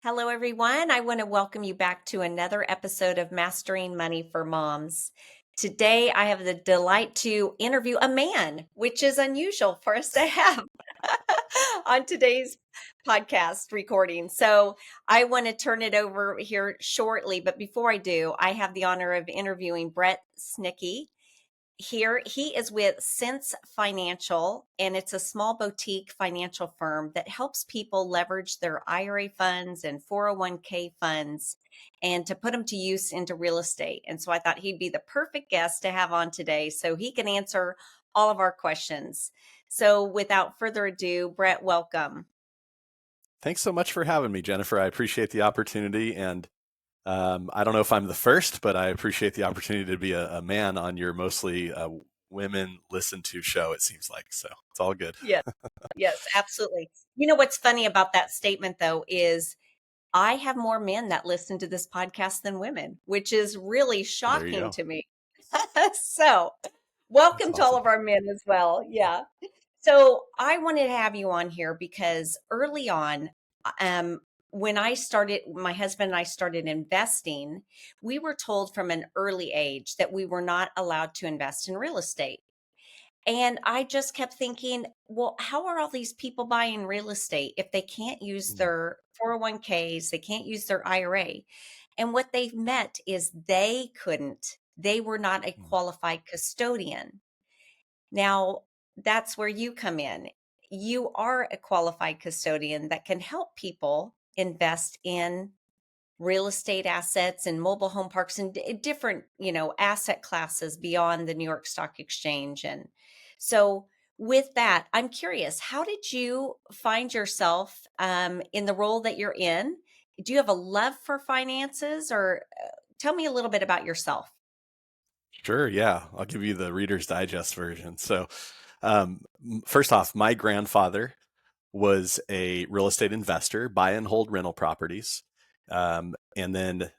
Hello, everyone. I want to welcome you back to another episode of Mastering Money for Moms. Today, I have the delight to interview a man, which is unusual for us to have on today's podcast recording. So, I want to turn it over here shortly. But before I do, I have the honor of interviewing Brett Synicky. Here, he is with Sense Financial, and it's a small boutique financial firm that helps people leverage their IRA funds and 401k funds and to put them to use into real estate. And so I thought he'd be the perfect guest to have on today so he can answer all of our questions. So without further ado, Brett, welcome. Thanks so much for having me, Jennifer. I appreciate the opportunity. And I don't know if I'm the first, but I appreciate the opportunity to be a man on your mostly women listen to show, it seems like. So it's all good. Yes, yes, absolutely. You know what's funny about that statement, though, is I have more men that listen to this podcast than women, which is really There you shocking go. to me. So, That's welcome to all awesome. of our men as well. Yeah. So, I wanted to have you on here because early on, um, when my husband and I started investing, we were told from an early age that we were not allowed to invest in real estate. And I just kept thinking, well, how are all these people buying real estate if they can't use Mm, their 401ks, they can't use their IRA? And what they've met is they were not a mm, qualified custodian. Now, that's where you come in. You are a qualified custodian that can help people invest in real estate assets and mobile home parks and different, asset classes beyond the New York Stock Exchange. And so with that, I'm curious, how did you find yourself in the role that you're in? Do you have a love for finances or tell me a little bit about yourself? Sure. Yeah. I'll give you the Reader's Digest version. So, first off, my grandfather was a real estate investor, buy and hold rental properties. And then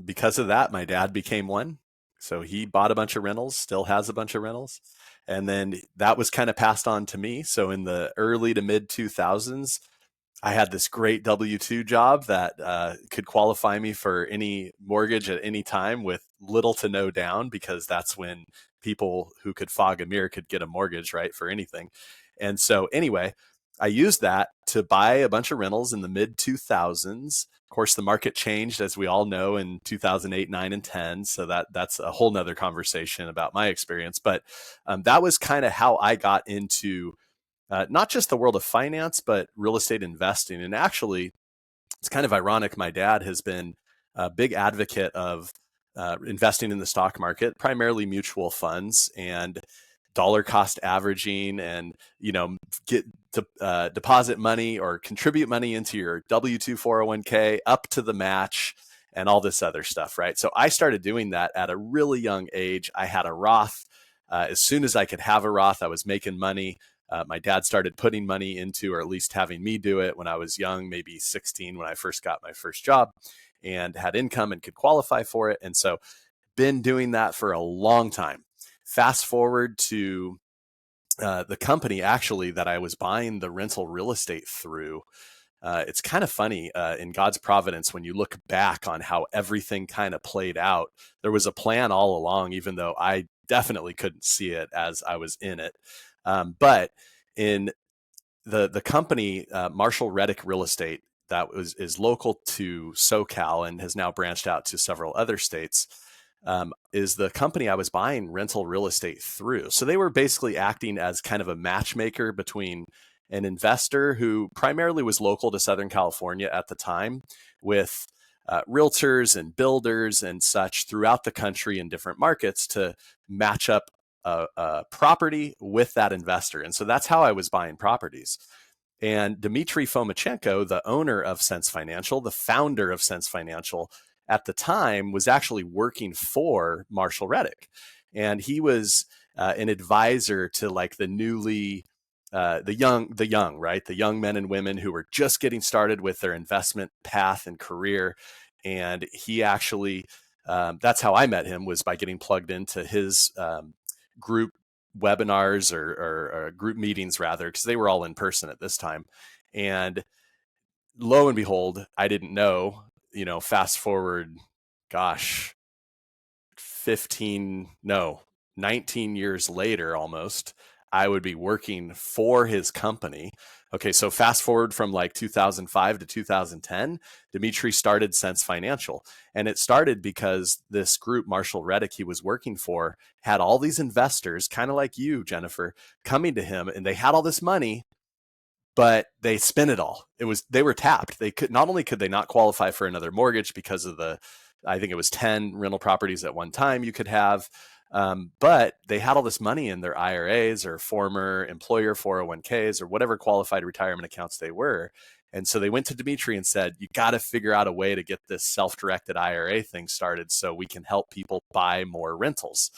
because of that, my dad became one. So he bought a bunch of rentals, still has a bunch of rentals. And then that was kind of passed on to me. So in the early to mid 2000s, I had this great W-2 job that could qualify me for any mortgage at any time with little to no down, because that's when people who could fog a mirror could get a mortgage, right, for anything. And so, anyway, I used that to buy a bunch of rentals in the mid 2000s. Of course, the market changed, as we all know, in 2008, 9, and 10. So that's a whole nother conversation about my experience. But that was kind of how I got into not just the world of finance, but real estate investing. And actually, it's kind of ironic. My dad has been a big advocate of investing in the stock market, primarily mutual funds and dollar cost averaging, and get to deposit money or contribute money into your W-2 401k up to the match and all this other stuff, right? So I started doing that at a really young age. I had a Roth. As soon as I could have a Roth, I was making money. My dad started putting money into, or at least having me do it when I was young, maybe 16 when I first got my first job and had income and could qualify for it. And so been doing that for a long time. Fast forward to the company actually that I was buying the rental real estate through. It's kind of funny in God's providence when you look back on how everything kind of played out. There was a plan all along, even though I definitely couldn't see it as I was in it. But in the company, Marshall Reddick Real Estate, that is local to SoCal and has now branched out to several other states, is the company I was buying rental real estate through. So they were basically acting as kind of a matchmaker between an investor who primarily was local to Southern California at the time, with realtors and builders and such throughout the country in different markets to match up a property with that investor. And so that's how I was buying properties. And Dmitry Fomichenko, the owner of Sense Financial, the founder of Sense Financial at the time, was actually working for Marshall Reddick. And he was an advisor to like the newly the young, right? The young men and women who were just getting started with their investment path and career. And he actually, that's how I met him, was by getting plugged into his group webinars or group meetings rather, because they were all in person at this time. And lo and behold, I didn't know, fast forward, gosh, 15, no, 19 years later almost, I would be working for his company. Okay, so fast forward from like 2005 to 2010, Dimitri started Sense Financial. And it started because this group, Marshall Reddick, he was working for, had all these investors, kind of like you, Jennifer, coming to him, and they had all this money, but they spent it all. They were tapped. They could not only could they not qualify for another mortgage because of I think it was 10 rental properties at one time you could have, but they had all this money in their IRAs or former employer 401ks or whatever qualified retirement accounts they were. And so they went to Dimitri and said, you got to figure out a way to get this self-directed IRA thing started so we can help people buy more rentals.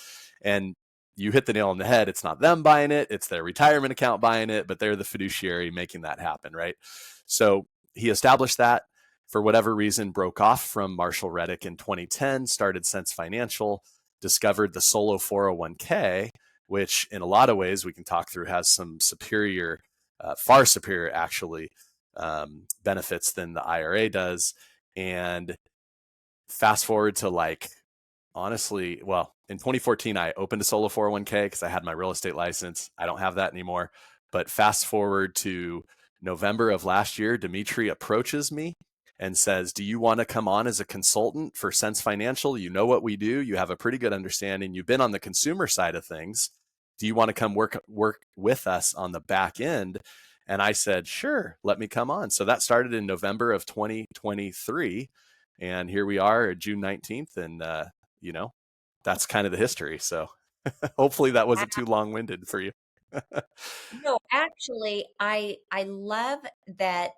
And you hit the nail on the head. It's not them buying it, it's their retirement account buying it, but they're the fiduciary making that happen, right? So he established that. For whatever reason, broke off from Marshall Reddick in 2010, started Sense Financial, discovered the solo 401k, which in a lot of ways we can talk through has some superior, far superior actually, benefits than the IRA does. And fast forward to honestly, well, in 2014, I opened a solo 401k because I had my real estate license. I don't have that anymore. But fast forward to November of last year, Dimitri approaches me and says, do you want to come on as a consultant for Sense Financial? You know what we do. You have a pretty good understanding. You've been on the consumer side of things. Do you want to come work with us on the back end? And I said, sure, let me come on. So that started in November of 2023. And here we are, June 19th. And, that's kind of the history. So hopefully that wasn't too long-winded for you. No, actually, I love that,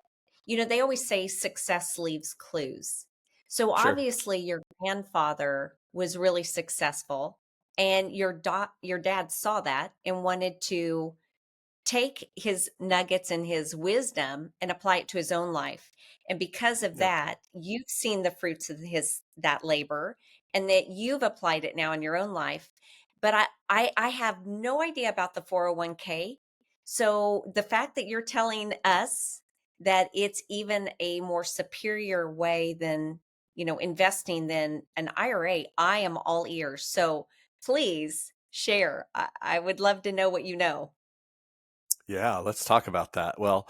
they always say success leaves clues. So Sure. obviously your grandfather was really successful and your dad saw that and wanted to take his nuggets and his wisdom and apply it to his own life. And because of Yep. that, you've seen the fruits of that labor and that you've applied it now in your own life. But I have no idea about the 401k. So the fact that you're telling us that it's even a more superior way than, investing than an IRA, I am all ears. So please share. I would love to know what you know. Yeah, let's talk about that. Well,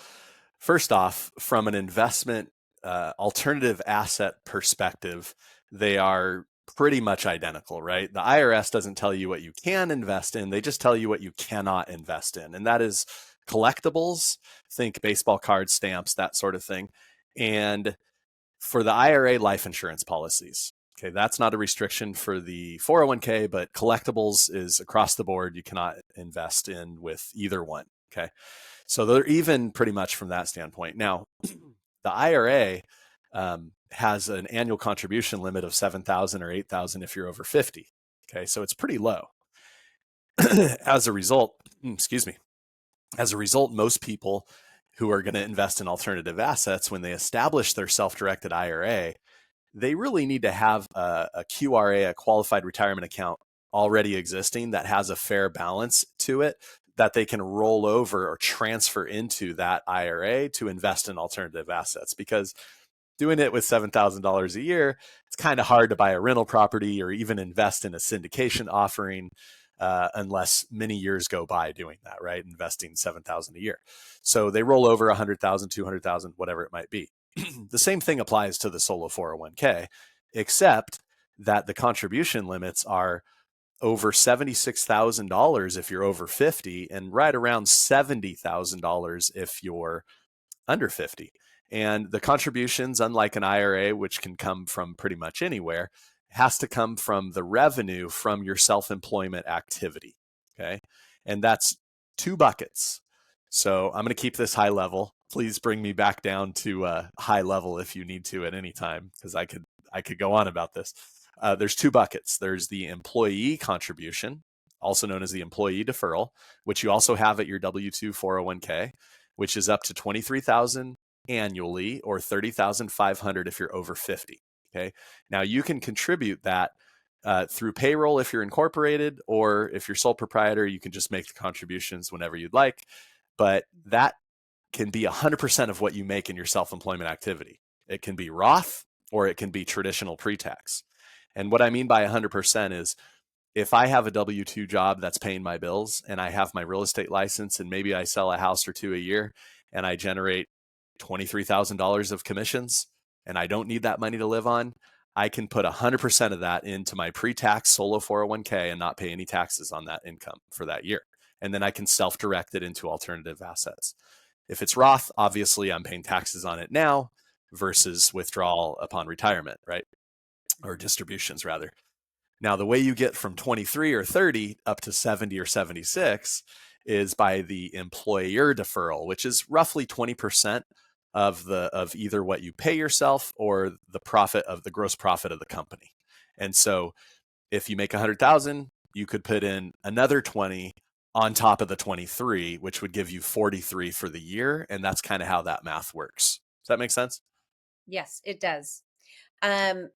first off, from an investment alternative asset perspective, they are pretty much identical, right? The IRS doesn't tell you what you can invest in, they just tell you what you cannot invest in. And that is collectibles, think baseball cards, stamps, that sort of thing. And for the IRA, life insurance policies. Okay, that's not a restriction for the 401k, but collectibles is across the board. You cannot invest in with either one. Okay, so they're even pretty much from that standpoint. Now, the IRA has an annual contribution limit of 7,000 or 8,000 if you're over 50. Okay, so it's pretty low. As a result, excuse me, as a result, most people who are going to invest in alternative assets, when they establish their self-directed IRA, they really need to have a QRA, a qualified retirement account, already existing that has a fair balance to it that they can roll over or transfer into that IRA to invest in alternative assets. Because doing it with $7,000 a year, it's kind of hard to buy a rental property or even invest in a syndication offering unless many years go by doing that, right? Investing $7,000 a year. So they roll over 100,000, 200,000, whatever it might be. The same thing applies to the solo 401k, except that the contribution limits are over $76,000 if you're over 50 and right around $70,000 if you're under 50. And the contributions, unlike an IRA, which can come from pretty much anywhere, has to come from the revenue from your self-employment activity. Okay. And that's two buckets. So I'm going to keep this high level. Please bring me back down to high level if you need to at any time, because I could go on about this. There's two buckets. There's the employee contribution, also known as the employee deferral, which you also have at your W-2 401k, which is up to 23,000 annually or 30,500 if you're over 50. Okay. Now you can contribute that through payroll if you're incorporated, or if you're sole proprietor, you can just make the contributions whenever you'd like. But that can be 100% of what you make in your self-employment activity. It can be Roth or it can be traditional pre-tax. And what I mean by 100% is if I have a W-2 job that's paying my bills and I have my real estate license and maybe I sell a house or two a year and I generate $23,000 of commissions and I don't need that money to live on, I can put 100% of that into my pre-tax solo 401k and not pay any taxes on that income for that year. And then I can self-direct it into alternative assets. If it's Roth, obviously I'm paying taxes on it now versus withdrawal upon retirement, right? Or distributions rather. Now, the way you get from 23 or 30 up to 70 or 76 is by the employer deferral, which is roughly 20% of either what you pay yourself or the profit of the gross profit of the company. And so if you make 100,000, you could put in another 20 on top of the 23, which would give you 43 for the year. And that's kind of how that math works. Does that make sense? Yes, it does. Um,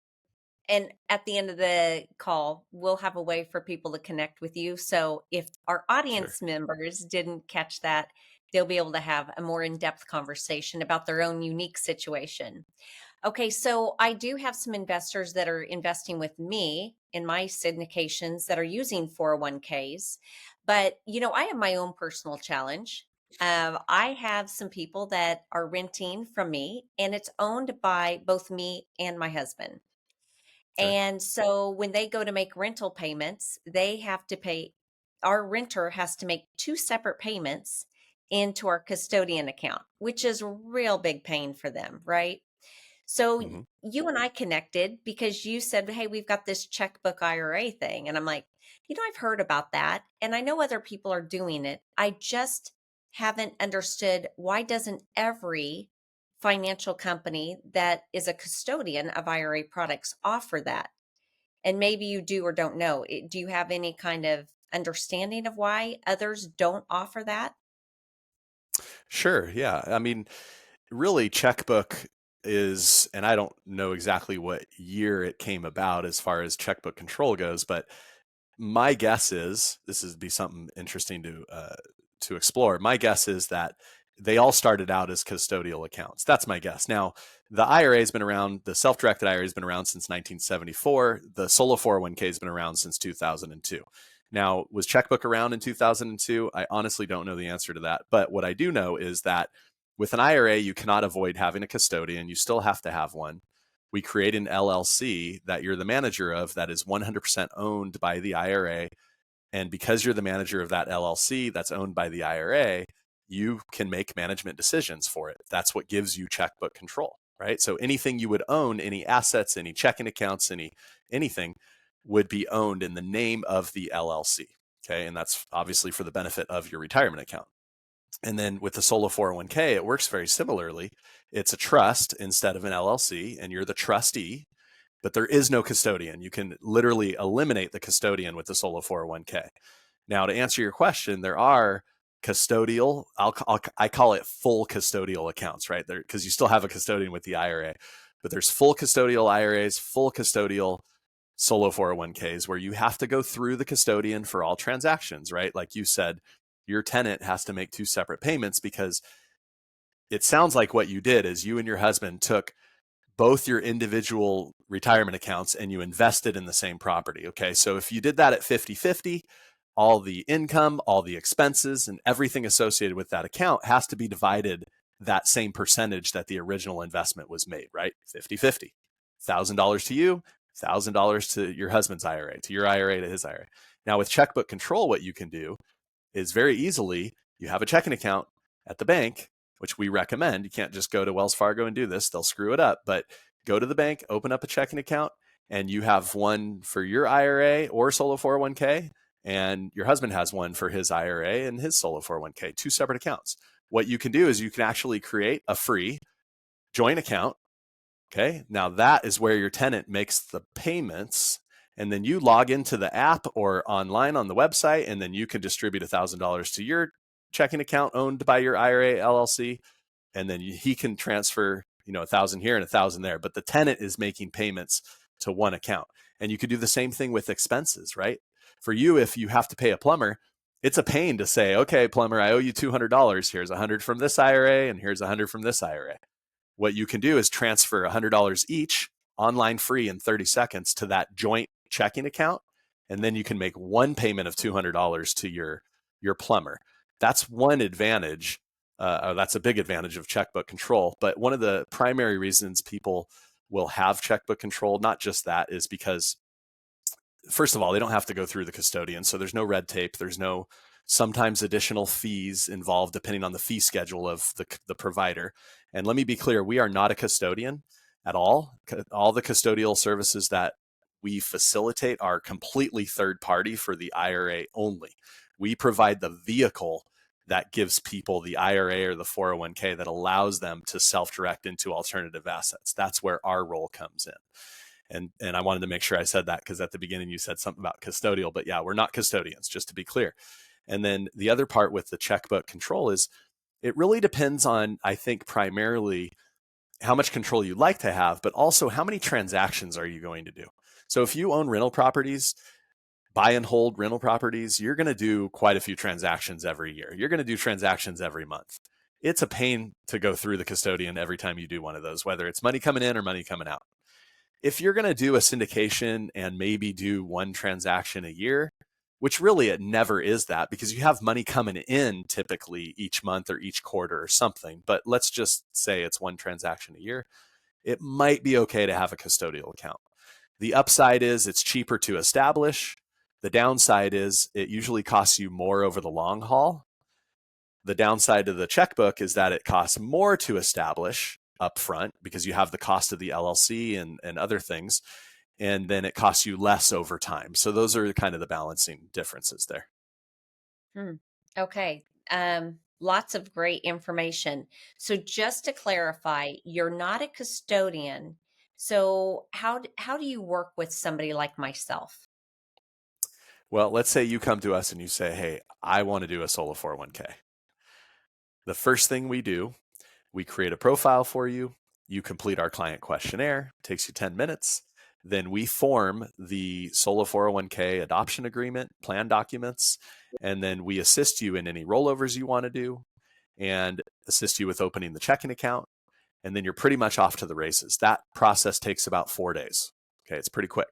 and at the end of the call, we'll have a way for people to connect with you. So if our Sure. audience members didn't catch that, they'll be able to have a more in-depth conversation about their own unique situation. Okay, so I do have some investors that are investing with me in my syndications that are using 401ks. But, I have my own personal challenge. I have some people that are renting from me, and it's owned by both me and my husband. Okay. And so when they go to make rental payments, they have to pay, our renter has to make two separate payments into our custodian account, which is a real big pain for them, right? So Mm-hmm. you and I connected because you said, "Hey, we've got this checkbook IRA thing." And I'm like, I've heard about that and I know other people are doing it. I just haven't understood why doesn't every financial company that is a custodian of IRA products offer that? And maybe you do or don't know. Do you have any kind of understanding of why others don't offer that? Sure. Yeah. I mean, really, Checkbook is, and I don't know exactly what year it came about as far as checkbook control goes, but my guess is this would be something interesting to explore. My guess is that they all started out as custodial accounts. That's my guess. Now, the IRA has been around. The self-directed IRA has been around since 1974. The solo 401k has been around since 2002. Now, was Checkbook around in 2002? I honestly don't know the answer to that. But what I do know is that with an IRA, you cannot avoid having a custodian. You still have to have one. We create an LLC that you're the manager of that is 100% owned by the IRA. And because you're the manager of that LLC that's owned by the IRA, you can make management decisions for it. That's what gives you checkbook control, right? So anything you would own, any assets, any checking accounts, anything would be owned in the name of the LLC. Okay. And that's obviously for the benefit of your retirement account. And then with the solo 401k, it works very similarly. It's a trust instead of an LLC, and you're the trustee, but there is no custodian. You can literally eliminate the custodian with the solo 401k. Now, to answer your question, there are custodial, I call it full custodial accounts, right? There, because you still have a custodian with the IRA, but there's full custodial IRAs, full custodial solo 401ks where you have to go through the custodian for all transactions, right? Like you said, your tenant has to make two separate payments because it sounds like what you did is you and your husband took both your individual retirement accounts and you invested in the same property. Okay. So if you did that at 50-50, all the income, all the expenses, and everything associated with that account has to be divided that same percentage that the original investment was made, right? 50-50. $1,000 to you, $1,000 to your husband's IRA, to your IRA to his IRA. Now with checkbook control, what you can do is very easily, you have a checking account at the bank, which we recommend. You can't just go to Wells Fargo and do this. They'll screw it up. But go to the bank, open up a checking account, and you have one for your IRA or solo 401k, and your husband has one for his IRA and his solo 401k, two separate accounts. What you can do is you can actually create a free joint account. Okay. Now that is where your tenant makes the payments. And then you log into the app or online on the website, and then you can distribute $1,000 to your checking account owned by your IRA LLC. And then he can transfer, 1,000 here and 1,000 there. But the tenant is making payments to one account. And you could do the same thing with expenses, right? For you, if you have to pay a plumber, it's a pain to say, okay, plumber, I owe you $200. Here's 100 from this IRA and here's 100 from this IRA. What you can do is transfer $100 each online free in 30 seconds to that joint checking account. And then you can make one payment of $200 to your plumber. That's one advantage. That's a big advantage of checkbook control. But one of the primary reasons people will have checkbook control, not just that, is because first of all, they don't have to go through the custodian. So there's no red tape. There's no sometimes additional fees involved depending on the fee schedule of the provider. And let me be clear, we are not a custodian at all. All the custodial services that we facilitate are completely third party for the IRA only. We provide the vehicle that gives people the IRA or the 401k that allows them to self-direct into alternative assets. That's where our role comes in. And I wanted to make sure I said that because at the beginning you said something about custodial, but yeah, we're not custodians, just to be clear. And then the other part with the checkbook control is it really depends on, I think, primarily how much control you like to have, but also how many transactions are you going to do. So if you own rental properties, buy and hold rental properties, you're going to do quite a few transactions every year. You're going to do transactions every month. It's a pain to go through the custodian every time you do one of those, whether it's money coming in or money coming out. If you're going to do a syndication and maybe do one transaction a year, which really it never is that because you have money coming in typically each month or each quarter or something, but let's just say it's one transaction a year, it might be okay to have a custodial account. The upside is it's cheaper to establish. The downside is it usually costs you more over the long haul. The downside of the checkbook is that it costs more to establish upfront because you have the cost of the LLC and other things, and then it costs you less over time. So those are kind of the balancing differences there. Hmm. Okay. Lots of great information. So just to clarify, you're not a custodian. So how do you work with somebody like myself? Well, let's say you come to us and you say, hey, I want to do a solo 401k. The first thing we do, we create a profile for you. You complete our client questionnaire, it takes you 10 minutes. Then we form the solo 401k adoption agreement, plan documents, and then we assist you in any rollovers you want to do and assist you with opening the checking account. And then you're pretty much off to the races. That process takes about 4 days. Okay, it's pretty quick.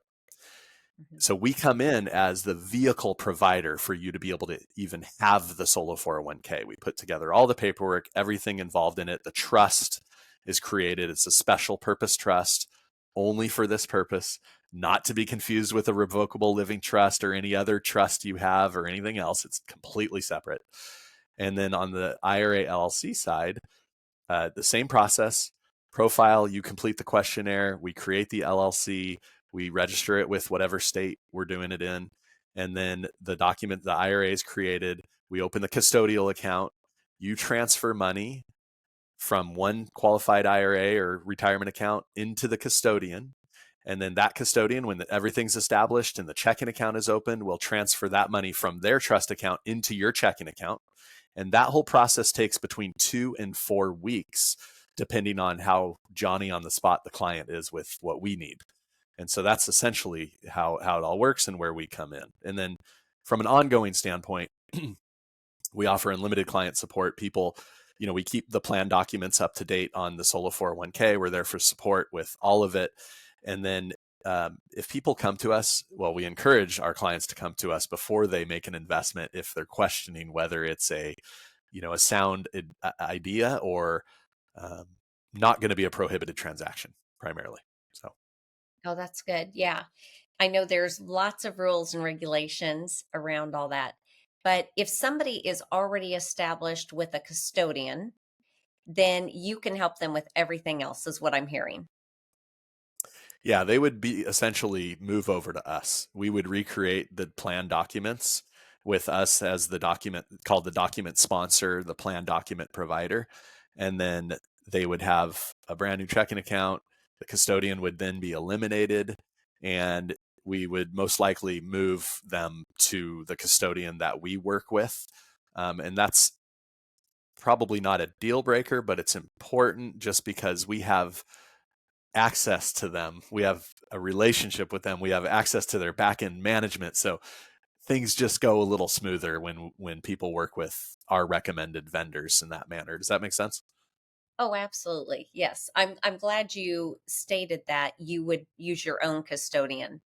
Mhm. So we come in as the vehicle provider for you to be able to even have the solo 401k. We put together all the paperwork, everything involved in it. The trust is created. It's a special purpose trust only for this purpose, not to be confused with a revocable living trust or any other trust you have or anything else. It's completely separate. And then on the IRA LLC side, the same process. Profile, you complete the questionnaire, we create the LLC, we register it with whatever state we're doing it in, and then the document, the IRA is created, we open the custodial account, you transfer money from one qualified IRA or retirement account into the custodian. And then that custodian, when everything's established and the checking account is open, will transfer that money from their trust account into your checking account. And that whole process takes between 2 and 4 weeks, depending on how Johnny on the spot the client is with what we need. And so that's essentially how it all works and where we come in. And then from an ongoing standpoint, we offer unlimited client support. People, we keep the plan documents up to date on the Solo 401k. We're there for support with all of it. And then if people come to us, well, we encourage our clients to come to us before they make an investment if they're questioning whether it's a sound idea or not going to be a prohibited transaction primarily. So. Oh, that's good. Yeah. I know there's lots of rules and regulations around all that. But if somebody is already established with a custodian, then you can help them with everything else, is what I'm hearing. Yeah, they would be essentially move over to us. We would recreate the plan documents with us as the document called the document sponsor, the plan document provider. And then they would have a brand new checking account. The custodian would then be eliminated, and we would most likely move them to the custodian that we work with. And that's probably not a deal breaker, but it's important just because we have access to them. We have a relationship with them. We have access to their back end management. So things just go a little smoother when people work with our recommended vendors in that manner. Does that make sense? Oh, absolutely. Yes. I'm glad you stated that you would use your own custodian.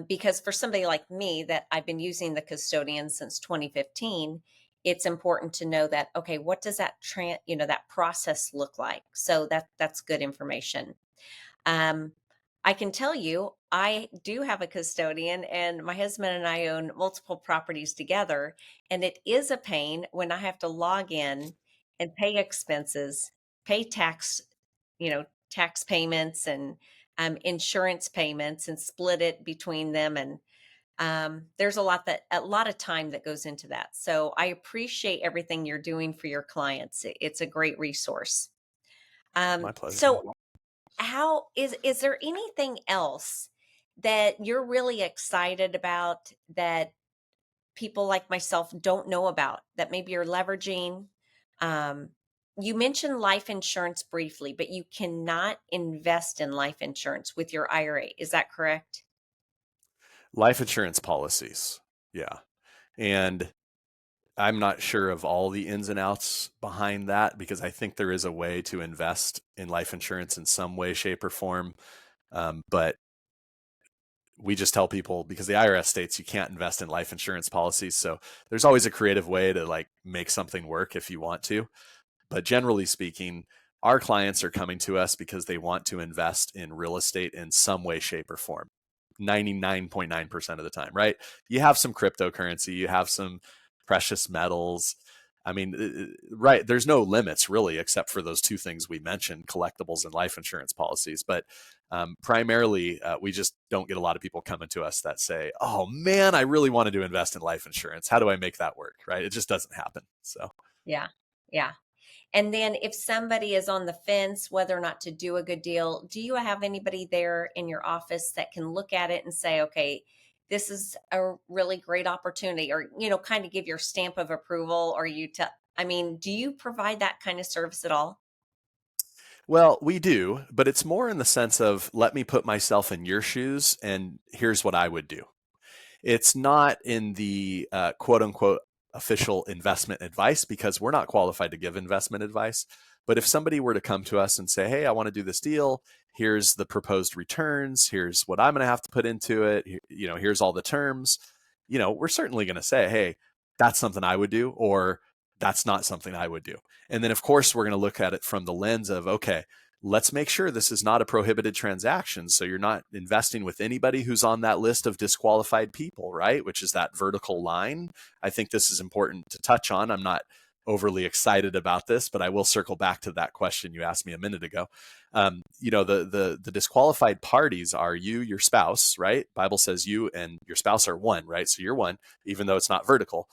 Because for somebody like me that I've been using the custodian since 2015, it's important to know that, okay, what does that process look like? So that's good information. Um, I can tell you, I do have a custodian, and my husband and I own multiple properties together. And it is a pain when I have to log in and pay expenses, pay tax, tax payments and insurance payments, and split it between them. And there's a lot of time that goes into that. So I appreciate everything you're doing for your clients. It's a great resource. My pleasure. So how is there anything else that you're really excited about that people like myself don't know about that maybe you're leveraging? Um, you mentioned life insurance briefly, but you cannot invest in life insurance with your IRA. Is that correct? Life insurance policies. Yeah. And I'm not sure of all the ins and outs behind that because I think there is a way to invest in life insurance in some way, shape, or form. But we just tell people because the IRS states you can't invest in life insurance policies. So there's always a creative way to like make something work if you want to. But generally speaking, our clients are coming to us because they want to invest in real estate in some way, shape, or form. 99.9% of the time, right? You have some cryptocurrency, you have some precious metals. I mean, right, there's no limits really, except for those two things we mentioned, collectibles and life insurance policies. But primarily, we just don't get a lot of people coming to us that say, oh man, I really wanted to invest in life insurance. How do I make that work? Right? It just doesn't happen. So Yeah. Yeah. And then if somebody is on the fence whether or not to do a good deal, do you have anybody there in your office that can look at it and say, okay, this is a really great opportunity, or, kind of give your stamp of approval, or I mean, do you provide that kind of service at all? well, we do, but it's more in the sense of let me put myself in your shoes and here's what I would do. It's not in the quote unquote official investment advice because we're not qualified to give investment advice. But if somebody were to come to us and say, hey, I want to do this deal, here's the proposed returns, here's what I'm going to have to put into it, here's all the terms, we're certainly going to say, hey, that's something I would do, or that's not something I would do. And then, of course, we're going to look at it from the lens of, okay, let's make sure this is not a prohibited transaction. So you're not investing with anybody who's on that list of disqualified people, right? Which is that vertical line. I think this is important to touch on. I'm not overly excited about this, but I will circle back to that question you asked me a minute ago. The disqualified parties are you, your spouse, right? Bible says you and your spouse are one, right? So you're one, even though it's not vertical.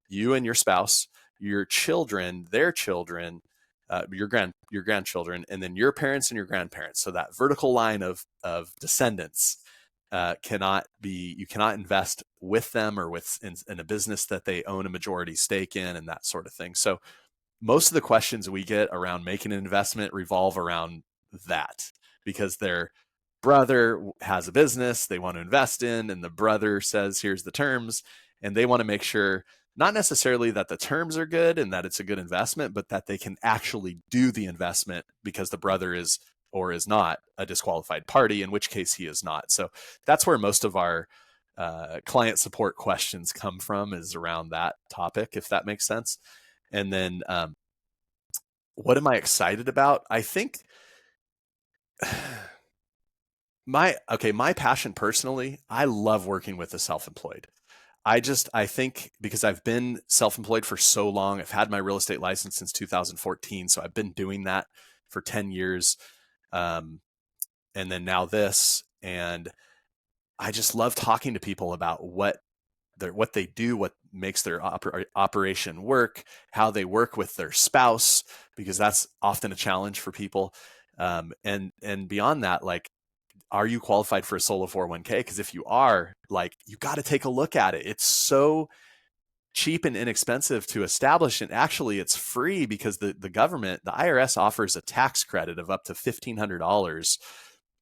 You and your spouse, your children, their children, your grandchildren, and then your parents and your grandparents. So that vertical line of descendants you cannot invest with them or in a business that they own a majority stake in and that sort of thing. So most of the questions we get around making an investment revolve around that because their brother has a business they want to invest in, and the brother says, here's the terms, and they want to make sure not necessarily that the terms are good and that it's a good investment, but that they can actually do the investment because the brother is or is not a disqualified party, in which case he is not. So that's where most of our client support questions come from, is around that topic, if that makes sense. And then what am I excited about? I think my passion personally, I love working with the self-employed. I think because I've been self-employed for so long, I've had my real estate license since 2014. So I've been doing that for 10 years. Um, and then now this, and I just love talking to people about what they do, what makes their operation work, how they work with their spouse, because that's often a challenge for people. And beyond that, like, are you qualified for a solo 401k? Because if you are, like, you got to take a look at it. It's so cheap and inexpensive to establish, and actually it's free because the government, the IRS, offers a tax credit of up to $1,500,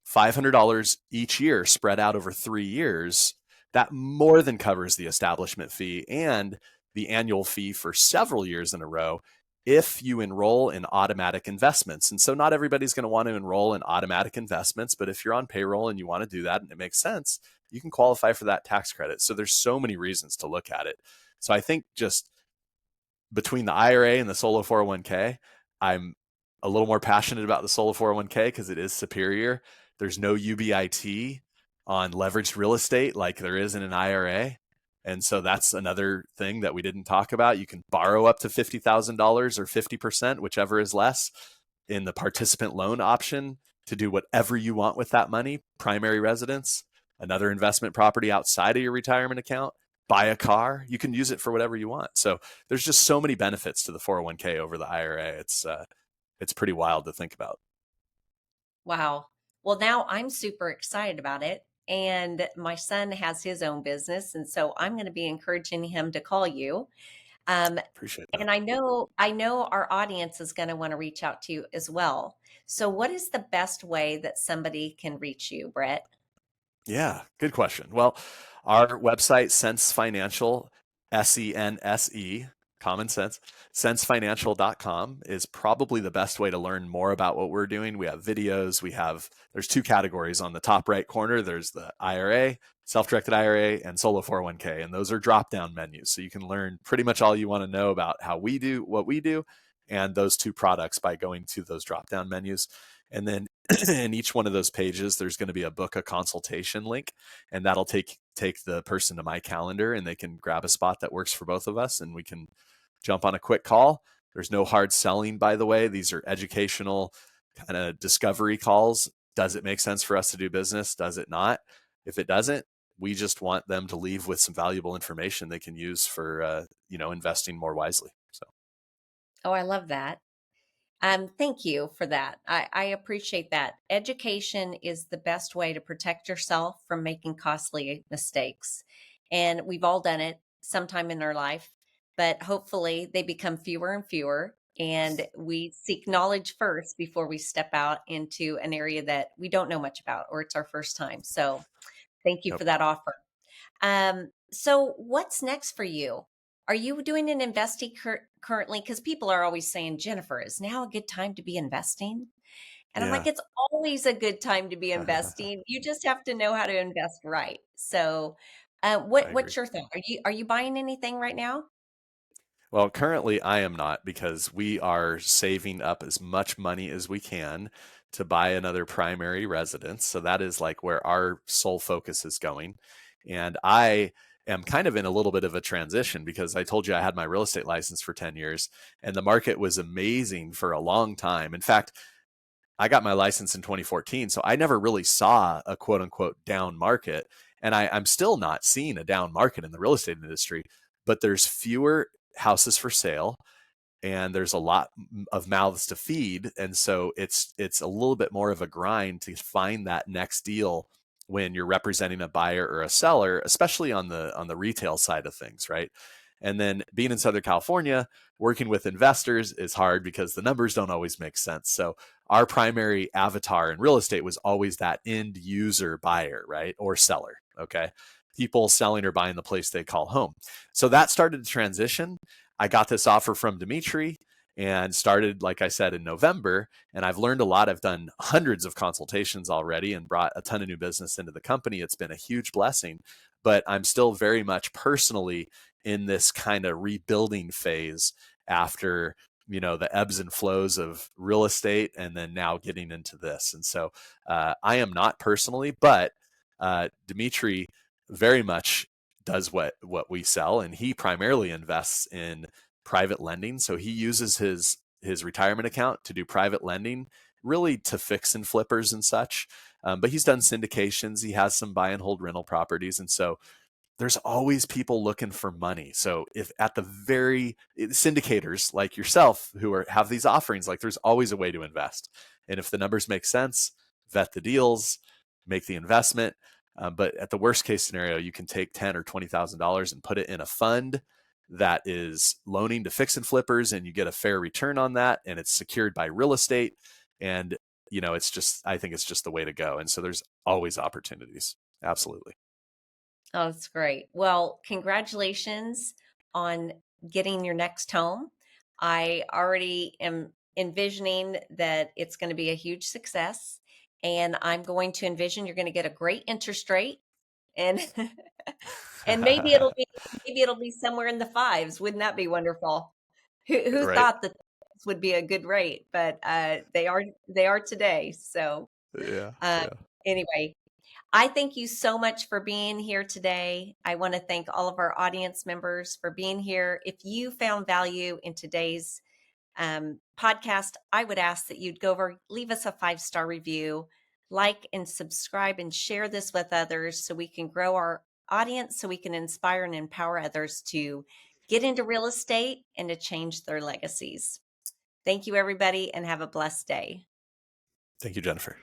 $500 each year spread out over 3 years that more than covers the establishment fee and the annual fee for several years in a row if you enroll in automatic investments. And so not everybody's going to want to enroll in automatic investments, but if you're on payroll and you want to do that and it makes sense, you can qualify for that tax credit. So there's so many reasons to look at it. So I think just between the IRA and the solo 401k, I'm a little more passionate about the solo 401k because it is superior. There's no UBIT on leveraged real estate like there is in an IRA. And so that's another thing that we didn't talk about. You can borrow up to $50,000 or 50%, whichever is less, in the participant loan option to do whatever you want with that money, primary residence, another investment property outside of your retirement account, buy a car. You can use it for whatever you want. So there's just so many benefits to the 401k over the IRA. It's pretty wild to think about. Wow. Well, now I'm super excited about it. And my son has his own business. And so I'm going to be encouraging him to call you. Um, Appreciate that. and I know our audience is going to want to reach out to you as well. So what is the best way that somebody can reach you, Brett? Yeah, good question. Well, our website, Sense Financial, SENSE, common sense, sensefinancial.com is probably the best way to learn more about what we're doing. We have videos. There's two categories on the top right corner. There's the IRA, self-directed IRA, and solo 401k. And those are drop-down menus. So you can learn pretty much all you want to know about how we do what we do and those two products by going to those drop-down menus. And then in each one of those pages, there's going to be a book a consultation link, and that'll take the person to my calendar, and they can grab a spot that works for both of us, and we can jump on a quick call. There's no hard selling, by the way. These are educational kind of discovery calls. Does it make sense for us to do business? Does it not? If it doesn't, we just want them to leave with some valuable information they can use for investing more wisely. So Oh, I love that. Thank you for that. I appreciate that. Education is the best way to protect yourself from making costly mistakes. And we've all done it sometime in our life, but hopefully they become fewer and fewer. And we seek knowledge first before we step out into an area that we don't know much about or it's our first time. So thank you yep. for that offer. So what's next for you? Are you doing an investing currently? Because people are always saying, Jennifer, is now a good time to be investing? And I'm like, Yeah. it's always a good time to be investing. You just have to know how to invest right. So, I agree. what's your thought? Are you buying anything right now? Well, currently I am not because we are saving up as much money as we can to buy another primary residence. So that is like where our sole focus is going. And I am kind of in a little bit of a transition because I told you I had my real estate license for 10 years and the market was amazing for a long time. In fact, I got my license in 2014, so I never really saw a quote unquote down market. And I'm still not seeing a down market in the real estate industry, but there's fewer houses for sale and there's a lot of mouths to feed, and so it's a little bit more of a grind to find that next deal when you're representing a buyer or a seller, especially on the retail side of things, right? And then being in Southern California, working with investors is hard because the numbers don't always make sense. So our primary avatar in real estate was always that end user buyer, right? Or seller, okay? People selling or buying the place they call home. So that started to transition. I got this offer from Dimitri and started, like I said, in November. And I've learned a lot. I've done hundreds of consultations already and brought a ton of new business into the company. It's been a huge blessing, but I'm still very much personally in this kind of rebuilding phase after the ebbs and flows of real estate and then now getting into this. And so I am not personally, but Dimitri very much does what we sell, and he primarily invests in private lending. So he uses his retirement account to do private lending, really to fix and flippers and such. But he's done syndications. He has some buy and hold rental properties, and so there's always people looking for money. So if at the very syndicators like yourself who have these offerings, like there's always a way to invest. And if the numbers make sense, vet the deals, make the investment. But at the worst case scenario, you can take $10,000 or $20,000 and put it in a fund that is loaning to fix and flippers, and you get a fair return on that, and it's secured by real estate. And I think it's just the way to go. And so there's always opportunities. Absolutely. Oh, that's great. Well, congratulations on getting your next home. I already am envisioning that it's going to be a huge success, and I'm going to envision you're going to get a great interest rate, and and maybe it'll be somewhere in the fives. Wouldn't that be wonderful? Who Right? thought that this would be a good rate? But they are today. So Yeah, uh, yeah. anyway, I thank you so much for being here today. I want to thank all of our audience members for being here. If you found value in today's podcast, I would ask that you'd go over, leave us a 5-star review, like and subscribe, and share this with others so we can grow our audience, so we can inspire and empower others to get into real estate and to change their legacies. Thank you, everybody, and have a blessed day. Thank you, Jennifer.